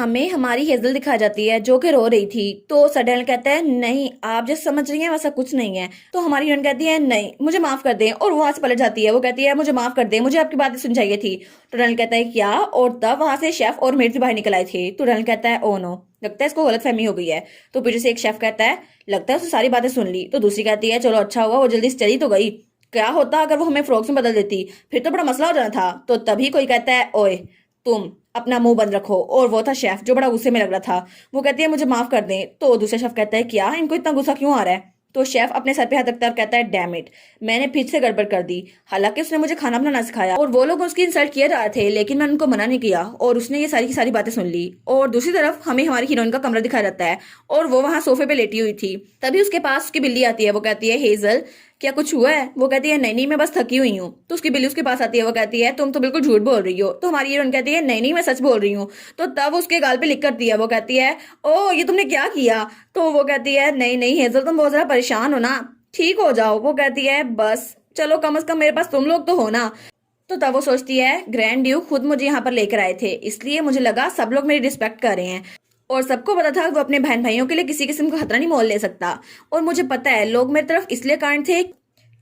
हमें हमारी हेजल दिखाई जाती है जो कि रो रही थी। तो सडन कहता है नहीं आप जैसे समझ रही हैं वैसा कुछ नहीं है। तो हमारी हीरोइन कहती है नहीं मुझे माफ कर दें, और वहां से पलट जाती है। वो कहती है मुझे माफ कर दें, मुझे आपकी बातें सुन चाहिए थी। तो डनल कहता है क्या, और तब वहां से शेफ और मेड भी बाहर निकल आए थे। तो डनल कहता है ओ नो, लगता है इसको गलतफहमी हो गई है। तो पीछे से एक शेफ कहता है लगता है उसने सारी बातें सुन ली। तो दूसरी कहती है चलो अच्छा हुआ वो जल्दी से चली तो गई, क्या होता अगर वो हमें फ्रॉक्स में बदल देती, फिर तो बड़ा मसला हो जाना था। तो तभी कोई कहता है ओए तुम अपना मुंह बंद रखो, और वो था शेफ जो बड़ा गुस्से में लग रहा था। वो कहती है मुझे माफ कर दें। तो दूसरा शेफ कहता है क्या इनको इतना गुस्सा क्यों आ रहा है। तो शेफ अपने सर पे हाथ रखता है और कहता है डैम इट, मैंने फिर से गड़बड़ कर दी। हालांकि उसने मुझे खाना बनाना सिखाया और वो लोग उसकी इंसल्ट किए जा रहे थे, लेकिन मैंने उनको मना नहीं किया और उसने ये सारी की सारी बातें सुन ली। और दूसरी तरफ हमें हमारी हीरोइन का कमरा दिखाया जाता है और वो वहां सोफे पे लेटी हुई थी। तभी उसके पास उसकी बिल्ली आती है। वो कहती है हेजल क्या कुछ हुआ है। वो कहती है नहीं नहीं मैं बस थकी हुई हूँ। तो उसकी बिल्ली उसके पास आती है। वो कहती है तुम तो बिल्कुल झूठ बोल रही हो। तो हमारी हीरोइन कहती है नहीं नहीं मैं सच बोल रही हूँ। तो तब उसके गाल पे लिख करती है। वो कहती है ओ ये तुमने क्या किया। तो वो कहती है नहीं नहीं हेजल तुम बहुत ज्यादा परेशान हो ना, ठीक हो जाओ। वो कहती है बस चलो कम से कम मेरे पास तुम लोग तो हो ना। तो तब वो सोचती है ग्रैंड ड्यूक खुद मुझे यहाँ पर लेकर आए थे, इसलिए मुझे लगा सब लोग मेरी रिस्पेक्ट कर रहे हैं, और सबको पता था वो अपने बहन भाइयों के लिए किसी किस्म का खतरा नहीं मोल ले सकता। और मुझे पता है लोग मेरी तरफ इसलिए कांड थे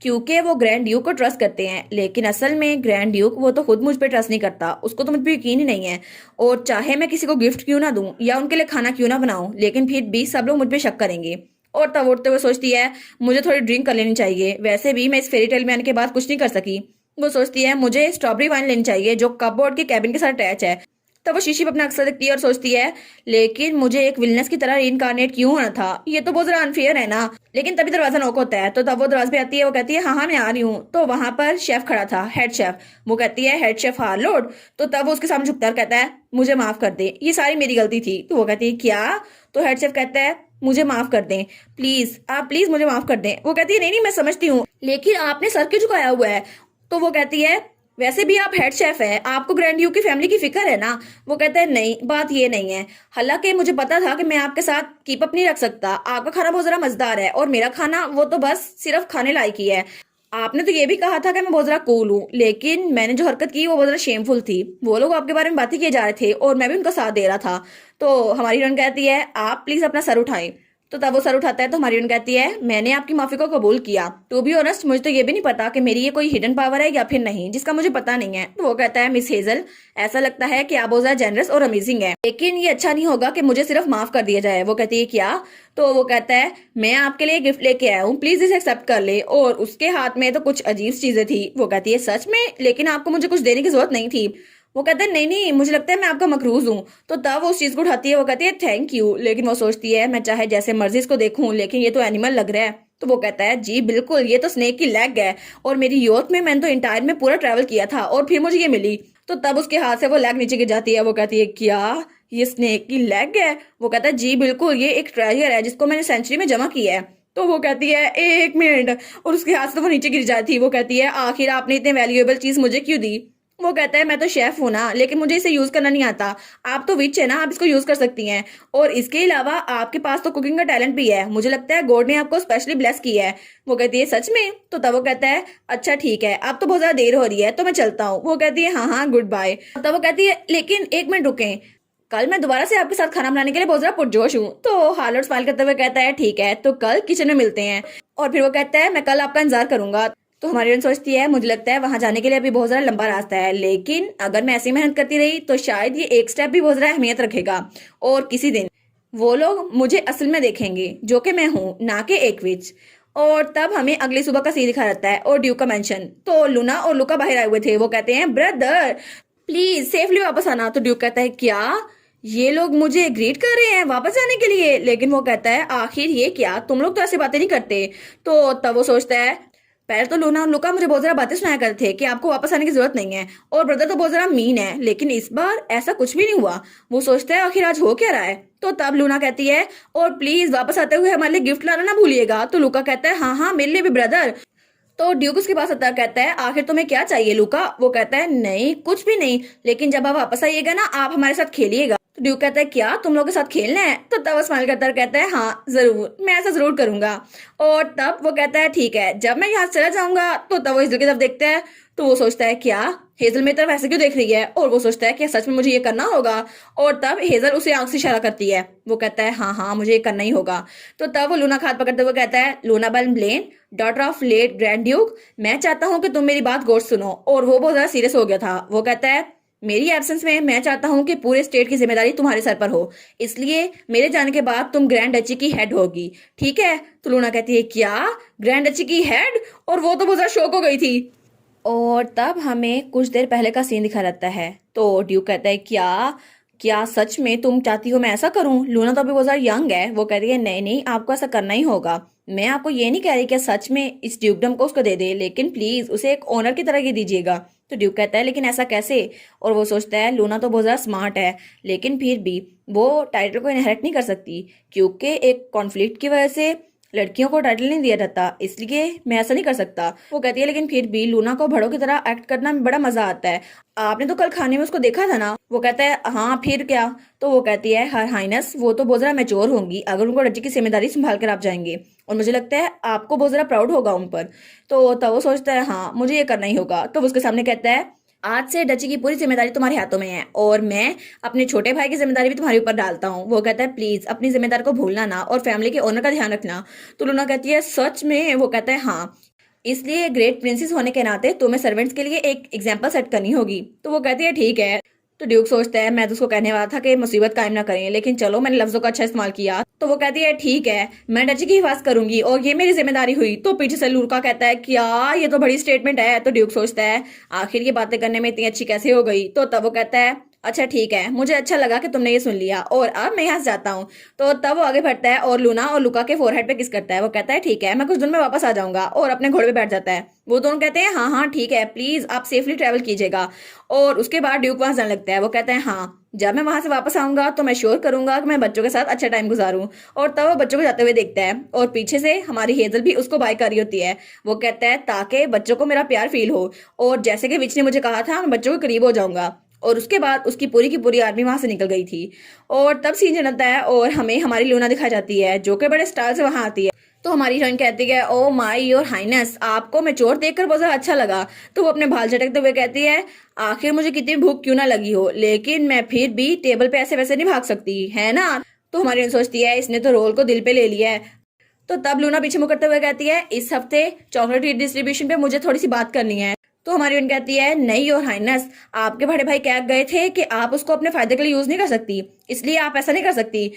क्योंकि वो ग्रैंड ड्यूक को ट्रस्ट करते हैं, लेकिन असल में ग्रैंड ड्यूक वो तो खुद मुझ पे ट्रस्ट नहीं करता, उसको तो मुझ पे यकीन ही नहीं है। और चाहे मैं किसी को गिफ्ट क्यों ना दूं या उनके लिए खाना क्यों ना बनाऊं, लेकिन फिर भी सब लोग मुझ पे शक करेंगे। और तब उठते हुए सोचती है मुझे थोड़ी ड्रिंक कर लेनी चाहिए, वैसे भी मैं इस फेरी टेल में आने के बाद कुछ नहीं कर सकी। वो सोचती है मुझे स्ट्रॉबेरी वाइन लेनी चाहिए जो कपबोर्ड के कैबिन के साथ अटैच है। तब वो शीशी पे अपना अक्सर देखती है और सोचती है लेकिन मुझे एक विलनेस की तरह इनकारनेट क्यों होना था, ये तो बहुत ज्यादा अनफेयर है ना। लेकिन तभी दरवाजा नॉक होता है। तो तब वो दरवाजे पे आती है। वो कहती है हाँ हाँ मैं आ रही हूँ। तो वहां पर शेफ खड़ा था, हेड शेफ। वो कहती है हेड शेफ हार्लोड। तो तब वो उसके सामने झुकता है और कहता है मुझे माफ कर दे, ये सारी मेरी गलती थी। तो वो कहती है क्या। तो हेड शेफ कहता है मुझे माफ कर दें प्लीज, आप प्लीज मुझे माफ कर दें। वो कहती है नहीं नहीं मैं समझती हूँ, लेकिन आपने सर क्यों झुकाया हुआ है। तो वो कहती है वैसे भी आप हेड शेफ है, आपको ग्रैंड ड्यूक की फैमिली की फिक्र है ना। वो कहता है नहीं बात ये नहीं है, हालांकि मुझे पता था कि मैं आपके साथ कीप अप नहीं रख सकता, आपका खाना बहुत जरा मजेदार है और मेरा खाना वो तो बस सिर्फ खाने लायक ही है। आपने तो ये भी कहा था कि मैं बहुत जरा कूल हूँ, लेकिन मैंने जो हरकत की वो बहुत जरा शेमफुल थी। वो लोग आपके बारे में बातें किए जा रहे थे और मैं भी उनका साथ दे रहा था। तो हमारी हीरोइन कहती है आप प्लीज अपना सर उठाएं। तो तब वो सर उठाता है। तो हमारी हीरोइन कहती है मैंने आपकी माफी को कबूल किया, टू बी ऑनेस्ट मुझे तो ये भी नहीं पता कि मेरी ये कोई हिडन पावर है या फिर नहीं, जिसका मुझे पता नहीं है। तो वो कहता है मिस हेजल ऐसा लगता है कि आप बहुत ज्यादा जेनरस और अमेजिंग है, लेकिन ये अच्छा नहीं होगा कि मुझे सिर्फ माफ कर दिया जाए। वो कहती है क्या। तो वो कहता है मैं आपके लिए गिफ्ट लेके आया हूँ, प्लीज इसे एक्सेप्ट कर ले। और उसके हाथ में तो कुछ अजीब चीजें थी। वो कहती है सच में, लेकिन आपको मुझे कुछ देने की जरूरत नहीं थी। वो कहते हैं नहीं नहीं मुझे लगता है मैं आपका मकरूज हूँ। तो तब वो उस चीज को उठाती है। वो कहती है थैंक यू, लेकिन वो सोचती है मैं चाहे जैसे मर्जी इसको देखूं, लेकिन ये तो एनिमल लग रहा है। तो वो कहता है जी बिल्कुल ये तो स्नेक की लेग है, और मेरी यूथ में मैंने तो इंटायर में पूरा ट्रैवल किया था और फिर मुझे ये मिली। तो तब उसके हाथ से वो लेग नीचे गिर जाती है। वो कहती है क्या ये स्नेक की लेग है। वो कहता है जी बिल्कुल ये एक ट्रेजर है जिसको मैंने सेंचुरी में जमा किया है। तो वो कहती है एक मिनट, और उसके हाथ से वो नीचे गिर जाती है। वो कहती है आखिर आपने इतने वैल्यूएबल चीज मुझे क्यों दी। वो कहता है मैं तो शेफ हूं ना, लेकिन मुझे इसे यूज करना नहीं आता, आप तो विच है ना, आप इसको यूज कर सकती हैं, और इसके अलावा आपके पास तो कुकिंग का टैलेंट भी है, मुझे लगता है गॉड ने आपको स्पेशली ब्लेस किया है। वो कहती है सच में। तो तब वो कहता है अच्छा ठीक है अब तो बहुत ज्यादा देर हो रही है तो मैं चलता हूँ। वो कहती है हाँ हाँ गुड बाय। तब वो कहती है लेकिन एक मिनट रुकें, कल मैं दोबारा से आपके साथ खाना बनाने के लिए बहुत ज्यादा पुरजोश हूँ। तो हार्लोड स्माइल करते हुए कहता है ठीक है तो कल किचन में मिलते हैं। और फिर वो कहता है मैं कल आपका इंतजार करूंगा। तो हमारी बहन सोचती है मुझे लगता है वहां जाने के लिए अभी बहुत ज्यादा लंबा रास्ता है, लेकिन अगर मैं ऐसी मेहनत करती रही तो शायद ये एक स्टेप भी बहुत ज्यादा अहमियत रखेगा, और किसी दिन वो लोग मुझे असल में देखेंगे जो कि मैं हूँ, ना कि एक विच। और तब हमें अगली सुबह का सीन दिखा रहता है और ड्यूक का मेंशन। तो लूना और लुका बाहर आए हुए थे। वो कहते हैं ब्रदर प्लीज सेफली वापस आना। तो ड्यूक कहता है क्या ये लोग मुझे ग्रीट कर रहे हैं वापस जाने के लिए, लेकिन वो कहता है आखिर ये क्या, तुम लोग तो ऐसी बातें नहीं करते। तो तब वो सोचता है पहले तो लूना और लुका मुझे बहुत ज्यादा बातें सुनाया करते थे कि आपको वापस आने की जरूरत नहीं है, और ब्रदर तो बहुत ज्यादा मीन है, लेकिन इस बार ऐसा कुछ भी नहीं हुआ। वो सोचता है आखिर आज हो क्या रहा है। तो तब लूना कहती है और प्लीज वापस आते हुए हमारे लिए गिफ्ट लाना ना भूलिएगा। तो लुका कहता है हाँ हाँ मेरे लिए भी ब्रदर। तो ड्यूक उसके पास आता है, कहता है आखिर तुम्हें क्या चाहिए लुका। वो कहता है नहीं कुछ भी नहीं, लेकिन जब आप वापस आइएगा ना आप हमारे साथ खेलिएगा। तो ड्यूक कहता है क्या तुम लोगों के साथ खेलना है? तो तब वो स्माइल करता है और कहता है हाँ जरूर, मैं ऐसा जरूर करूंगा। और तब वो कहता है ठीक है, जब मैं यहाँ से चला जाऊंगा। तो तब वो हेजल की तरफ देखता है, तो वो सोचता है क्या हेजल मेरी तरफ ऐसे क्यों देख रही है, और वो सोचता है कि सच में मुझे ये करना होगा। और तब हेजल उसे आंख से इशारा करती है, वो कहता है हाँ हाँ मुझे ये करना ही होगा। तो तब वो लूना का हाथ पकड़ते हुए कहता है, Luna Bell Blane, daughter of late grand duke, मैं चाहता हूँ कि तुम मेरी बात गौर से सुनो। और वो बहुत ज्यादा सीरियस हो गया था। वो कहता है मेरी एब्सेंस में मैं चाहता हूं कि पूरे स्टेट की जिम्मेदारी तुम्हारे सर पर हो, इसलिए मेरे जाने के बाद तुम ग्रैंड डची की हेड होगी, ठीक है? तो लूना कहती है क्या ग्रैंड डची की हेड? और वो तो बहुत ज्यादा शॉक हो गई थी। और तब हमें कुछ देर पहले का सीन दिखा रहता है। तो ड्यूक कहता है क्या क्या सच में तुम चाहती हो मैं ऐसा करूं? लूना तो अभी बहुत ज्यादा यंग है। वो कहती है नहीं नहीं, आपको ऐसा करना ही होगा। मैं आपको ये नहीं कह रही कि सच में इस ड्यूकडम को उसको दे दे, लेकिन प्लीज उसे एक ऑनर की तरह ही दीजिएगा। तो ड्यूक कहता है लेकिन ऐसा कैसे? और वो सोचता है लूना तो बहुत ज्यादा स्मार्ट है, लेकिन फिर भी वो टाइटल को इनहेरिट नहीं कर सकती, क्योंकि एक कॉन्फ्लिक्ट की वजह से लड़कियों को टाइटल नहीं दिया जाता, इसलिए मैं ऐसा नहीं कर सकता। वो कहती है लेकिन फिर भी लूना को बड़ों की तरह एक्ट करना में बड़ा मजा आता है। आपने तो कल खाने में उसको देखा था ना? वो कहता है हाँ फिर क्या? तो वो कहती है हर हाइनस वो तो बहुत ज्यादा मैच्योर होंगी अगर उनको डची की जिम्मेदारी संभाल कर आप जाएंगे, और मुझे लगता है आपको बहुत ज्यादा प्राउड होगा उन पर। तो तब वो सोचता है हाँ मुझे ये करना ही होगा। तो वो उसके सामने कहता है आज से डची की पूरी जिम्मेदारी तुम्हारे हाथों में है, और मैं अपने छोटे भाई की जिम्मेदारी भी तुम्हारे ऊपर डालता हूँ। वो कहता है प्लीज अपनी जिम्मेदारी को भूलना ना, और फैमिली के ओनर का ध्यान रखना। तो लूना कहती है सच में? वो कहता है हाँ, इसलिए ग्रेट प्रिंसेस होने के नाते तुम्हें सर्वेंट्स के लिए एक एग्जाम्पल सेट करनी होगी। तो वो कहती है ठीक है। तो ड्यूक सोचता है मैं तो उसको कहने वाला था कि मुसीबत कायम ना करें, लेकिन चलो मैंने लफ्जों का अच्छा इस्तेमाल किया। तो वो कहती है ठीक है, मैं डची की हिफाजत करूंगी और ये मेरी जिम्मेदारी हुई। तो पीछे से लूका कहता है क्या ये तो बड़ी स्टेटमेंट है। तो ड्यूक सोचता है आखिर ये बातें करने में इतनी अच्छी कैसे हो गई। तो तब वो कहता है अच्छा ठीक है, मुझे अच्छा लगा कि तुमने ये सुन लिया, और अब मैं यहाँ से जाता हूँ। तो तब वो आगे बढ़ता है और लूना और लुका के फोरहेड पे किस करता है। वो कहता है ठीक है, मैं कुछ दिन में वापस आ जाऊंगा, और अपने घोड़े पे बैठ जाता है। वो दोनों कहते हैं हाँ हाँ ठीक है, प्लीज आप सेफली ट्रेवल कीजिएगा। और उसके बाद ड्यूक वहां जाने लगता है। वो कहता है हाँ, जब मैं वहां से वापस आऊंगा तो मैं श्योर करूंगा कि मैं बच्चों के साथ अच्छा टाइम गुजारूं। और तब वो बच्चों को जाते हुए देखता है, और पीछे से हमारी हेजल भी उसको बाय कर रही होती है। वो कहता है ताकि बच्चों को मेरा प्यार फील हो, और जैसे कि विच ने मुझे कहा था मैं बच्चों के करीब हो जाऊंगा। और उसके बाद उसकी पूरी की पूरी आर्मी वहां से निकल गई थी। और तब सीन जनता है और हमें हमारी लूना दिखाई जाती है, जो कि बड़े स्टाइल से वहां आती है। तो हमारी हीरोइन कहती है ओ माय योर हाइनेस, आपको मैच्योर देखकर बहुत ज्यादा अच्छा लगा। तो वो अपने बाल झटकते हुए कहती है आखिर मुझे कितनी भूख क्यों ना लगी हो, लेकिन मैं फिर भी टेबल पे ऐसे वैसे नहीं भाग सकती है ना। तो हमारी हीरोइन सोचती है इसने तो रोल को दिल पे ले लिया है। तो तब लूना पीछे मुड़ करते हुए कहती है इस हफ्ते चॉकलेट डिस्ट्रीब्यूशन पे मुझे थोड़ी सी बात करनी है। तो हमारी हीरोइन कहती है नहीं योर हाइनेस, आपके बड़े भाई कह गए थे कि आप उसको अपने फायदे के लिए यूज नहीं कर सकती, इसलिए आप ऐसा नहीं कर सकती।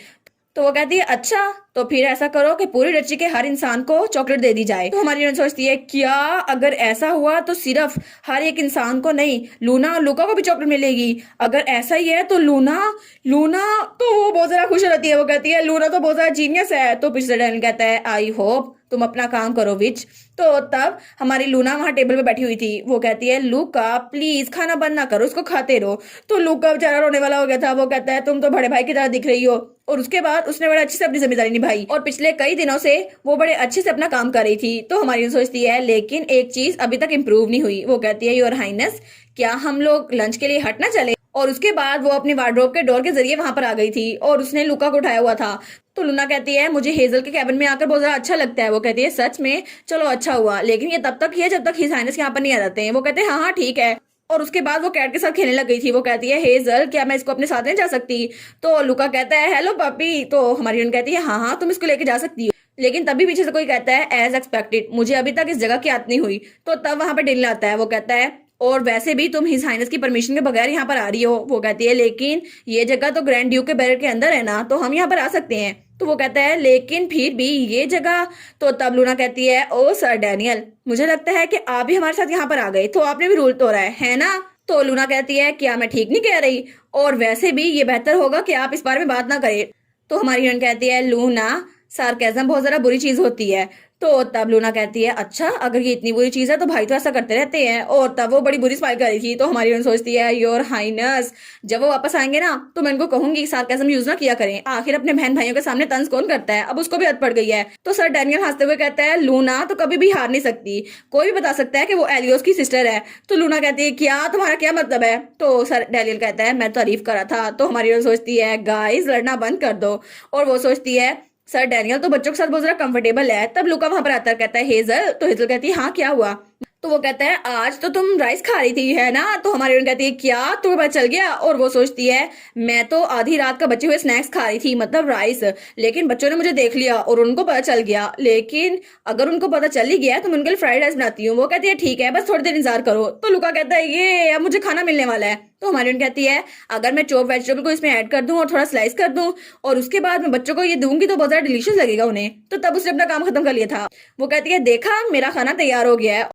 तो वो कहती है अच्छा, तो फिर ऐसा करो कि पूरी डची के हर इंसान को चॉकलेट दे दी जाए। तो हमारी हीरोइन सोचती है क्या अगर ऐसा हुआ तो सिर्फ हर एक इंसान को नहीं, लूना और लूका को भी चॉकलेट मिलेगी? अगर ऐसा ही है तो लूना लूना तो वो बहुत ज्यादा खुश रहती है। वो कहती है लूना तो बहुत ज्यादा जीनियस है। तो पिछले डैन कहता है आई होप तुम अपना काम करो विच। तो तब हमारी लूना वहां टेबल पे बैठी हुई थी। वो कहती है लूका प्लीज खाना बंद ना करो, इसको खाते रहो। तो लूका बेचारा रोने वाला हो गया था। वो कहता है तुम तो बड़े भाई की तरह दिख रही हो। और उसके बाद उसने बड़े अच्छे से अपनी जिम्मेदारी निभाई, और पिछले कई दिनों से वो बड़े अच्छे से अपना काम कर रही थी। तो हमारी सोचती है लेकिन एक चीज अभी तक इम्प्रूव नहीं हुई। वो कहती है योर हाइनेस, क्या हम लोग लंच के लिए हट ना चले? और उसके बाद वो अपनी वार्डरोब के डोर के जरिए वहां पर आ गई थी, और उसने लुका को उठाया हुआ था। तो लूना कहती है मुझे हेजल के कैबिन में आकर बहुत ज्यादा अच्छा लगता है। वो कहती है सच में? चलो अच्छा हुआ, लेकिन ये तब तक ही है जब तक हिज हाइनेस यहाँ पर नहीं आ जाते हैं। वो कहते हैं हाँ हाँ ठीक है। और उसके बाद वो कैट के साथ खेलने लग गई थी। वो कहती है हेजल क्या मैं इसको अपने साथ नहीं जा सकती? तो लुका कहता है हेलो पपी। तो हमारी हीरोइन कहती है हाँ हाँ तुम इसको लेके जा सकती हो, लेकिन तभी पीछे से कोई कहता है एज एक्सपेक्टेड, मुझे अभी तक इस जगह की याद नहीं हुई। तो तब वहां पर डिल आता है। वो कहता है और वैसे भी तुम हिज हाइनेस की परमिशन के बगैर यहाँ पर आ रही हो। वो कहती है लेकिन ये जगह तो ग्रैंड ड्यूक के बैरक के अंदर है ना, तो हम यहाँ पर आ सकते हैं। तो वो कहता है लेकिन फिर भी ये जगह। तो तब लूना कहती है ओ सर डैनियल, मुझे लगता है कि आप भी हमारे साथ यहाँ पर आ गए तो आपने भी रूल तोड़ा है ना? तो लूना कहती है क्या मैं ठीक नहीं कह रही? और वैसे भी ये बेहतर होगा कि आप इस बारे में बात ना करें। तो हमारी हीरोइन कहती है लूना सार्केज्म बहुत ज्यादा बुरी चीज होती है। तो तब लूना कहती है अच्छा अगर ये इतनी बुरी चीज है तो भाई तो ऐसा करते रहते हैं। और तब वो बड़ी बुरी स्माइल कर रही थी। तो हमारी हीरोइन सोचती है योर हाइनस, जब वो वापस आएंगे ना तो मैं उनको कहूंगी सार्केज्म यूज ना किया करें, आखिर अपने बहन भाइयों के सामने तंज कौन करता है। अब उसको भी हद पड़ गई है। तो सर डैनियल हंसते हुए कहता है लूना तो कभी भी हार नहीं सकती, कोई भी बता सकता है कि वो एलियोस की सिस्टर है। तो लूना कहती है क्या तुम्हारा क्या मतलब है। तो सर डैनियल कहता है मैं तारीफ कर रहा था। तो हमारी हीरोइन सोचती है गाइस लड़ना बंद कर दो। और वो सोचती है सर डैनियल तो बच्चों के साथ बहुत ज्यादा कंफर्टेबल है। तब लुका वहां पर आता है, कहता है हेजल। तो हेजल कहती है हाँ क्या हुआ। तो वो कहता है आज तो तुम राइस खा रही थी है ना। तो हमारी हीरोइन कहती है क्या तुम्हें पता चल गया। और वो सोचती है मैं तो आधी रात का बचे हुए स्नैक्स खा रही थी मतलब राइस, लेकिन बच्चों ने मुझे देख लिया और उनको पता चल गया। लेकिन अगर उनको पता चल ही गया तो मैं उनके लिए फ्राइड राइस बनाती हूँ। वो कहती है ठीक है बस थोड़ी देर इंतजार करो। तो लुका कहता है ये अब मुझे खाना मिलने वाला है। तो हमारी हीरोइन कहती है अगर मैं चॉप वेजिटेबल को इसमें ऐड कर दूं और थोड़ा स्लाइस कर दूं और उसके बाद मैं बच्चों को ये दूंगी तो बहुत ज्यादा डिलीशियस लगेगा उन्हें। तो तब उसने अपना काम खत्म कर लिया था। वो कहती है देखा मेरा खाना तैयार हो गया है।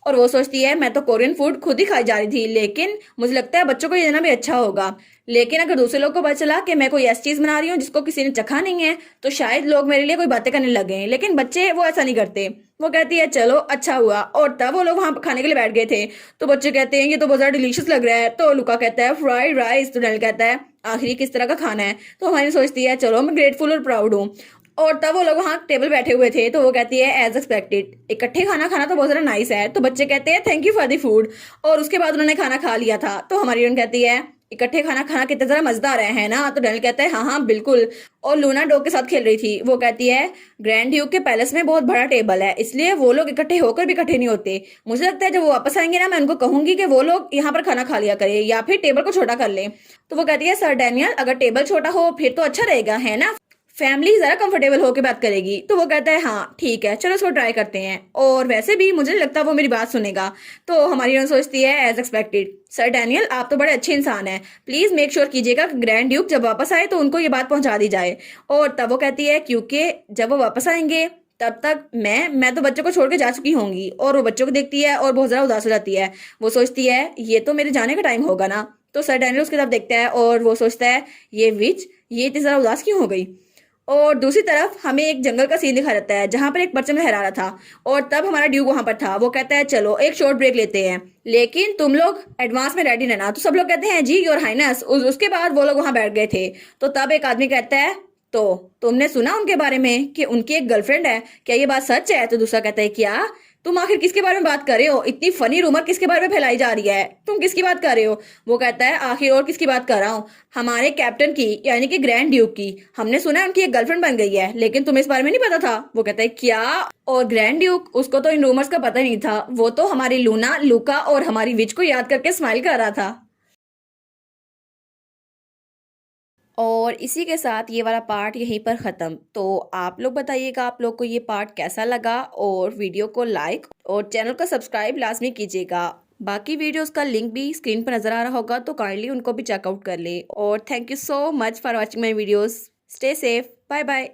और वो सोचती है मैं तो कोरियन फूड खुद ही खाई जा रही थी, लेकिन मुझे लगता है बच्चों को ये देना भी अच्छा होगा। लेकिन अगर दूसरे लोग को पता चला कि मैं कोई ऐसी चीज बना रही हूँ जिसको किसी ने चखा नहीं है तो शायद लोग मेरे लिए कोई बातें करने लगे। लेकिन बच्चे वो ऐसा नहीं करते। वो कहती है चलो अच्छा हुआ। और तब वो लोग वहां खाने के लिए बैठ गए थे। तो बच्चे कहते हैं ये तो बहुत ज्यादा डिलीशियस लग रहा है। तो लुका कहता है फ्राइड राइस। तो डैनियल कहता है आखिर किस तरह का खाना है। तो हमारी सोचती है चलो मैं ग्रेटफुल और प्राउड हूँ। और तब वो लोग वहाँ टेबल बैठे हुए थे। तो वो कहती है एज एक्सपेक्टेड इकट्ठे खाना खाना तो बहुत ज्यादा नाइस है। तो बच्चे कहते हैं thank you for the food. और उसके बाद उन्होंने खाना खा लिया था। तो हमारी हीरोइन कहती है इकट्ठे खाना खाना कितना ज्यादा मजेदार है ना। तो डैनियल कहता है हाँ हाँ बिल्कुल। और लूना डॉग के साथ खेल रही थी। वो कहती है ग्रैंड ड्यूक के पैलेस में बहुत बड़ा टेबल है इसलिए वो लोग इकट्ठे होकर भी इकट्ठे नहीं होते। मुझे लगता है जब वो वापस आएंगे ना मैं उनको कहूंगी कि वो लोग यहाँ पर खाना खा लिया करे या फिर टेबल को छोटा कर ले। तो वो कहती है सर डैनियल अगर टेबल छोटा हो फिर तो अच्छा रहेगा है ना, फैमिली जरा कंफर्टेबल होकर बात करेगी। तो वो कहता है हाँ ठीक है चलो इसको ट्राई करते हैं। और वैसे भी मुझे नहीं लगता वो मेरी बात सुनेगा। तो हमारी हीरोइन सोचती है एज एक्सपेक्टेड सर डैनियल आप तो बड़े अच्छे इंसान हैं, प्लीज मेक श्योर कीजिएगा कि ग्रैंड ड्यूक जब वापस आए तो उनको ये बात पहुंचा दी जाए। और तब वो कहती है क्योंकि जब वो वापस आएंगे तब तक मैं तो बच्चों को छोड़ के जा चुकी होंगी। और वो बच्चों को देखती है और बहुत ज्यादा उदास हो जाती है। वो सोचती है ये तो मेरे जाने का टाइम होगा ना। तो सर डैनियल उसकी तरफ देखता है और वो सोचता है ये विच ये इतनी ज्यादा उदास क्यों हो गई। और दूसरी तरफ हमें एक जंगल का सीन दिखा जाता है जहां पर एक परचम लहरा रहा था। और तब हमारा ड्यूक वहां पर था। वो कहता है चलो एक शॉर्ट ब्रेक लेते हैं लेकिन तुम लोग एडवांस में रेडी रहना। तो सब लोग कहते हैं जी योर हाइनेस। उसके बाद वो लोग वहां बैठ गए थे। तो तब एक आदमी कहता है तो तुमने सुना उनके बारे में कि उनकी एक गर्लफ्रेंड है, क्या ये बात सच है। तो दूसरा कहता है क्या तुम आखिर किसके बारे में बात कर रहे हो, इतनी फनी रूमर किसके बारे में फैलाई जा रही है, तुम किसकी बात कर रहे हो। वो कहता है आखिर और किसकी बात कर रहा हूँ, हमारे कैप्टन की यानी कि ग्रैंड ड्यूक की। हमने सुना है उनकी एक गर्लफ्रेंड बन गई है लेकिन तुम्हें इस बारे में नहीं पता था। वो कहता है क्या। और ग्रैंड ड्यूक उसको तो इन रूमर्स का पता नहीं था, वो तो हमारी लूना लुका और हमारी विच को याद करके स्माइल कर रहा था। और इसी के साथ ये वाला पार्ट यहीं पर ख़त्म। तो आप लोग बताइएगा आप लोग को ये पार्ट कैसा लगा और वीडियो को लाइक और चैनल को सब्सक्राइब लाजमी कीजिएगा। बाकी वीडियोस का लिंक भी स्क्रीन पर नज़र आ रहा होगा तो काइंडली उनको भी चेकआउट कर ले। और thank you so much for watching my videos. Stay safe, bye bye.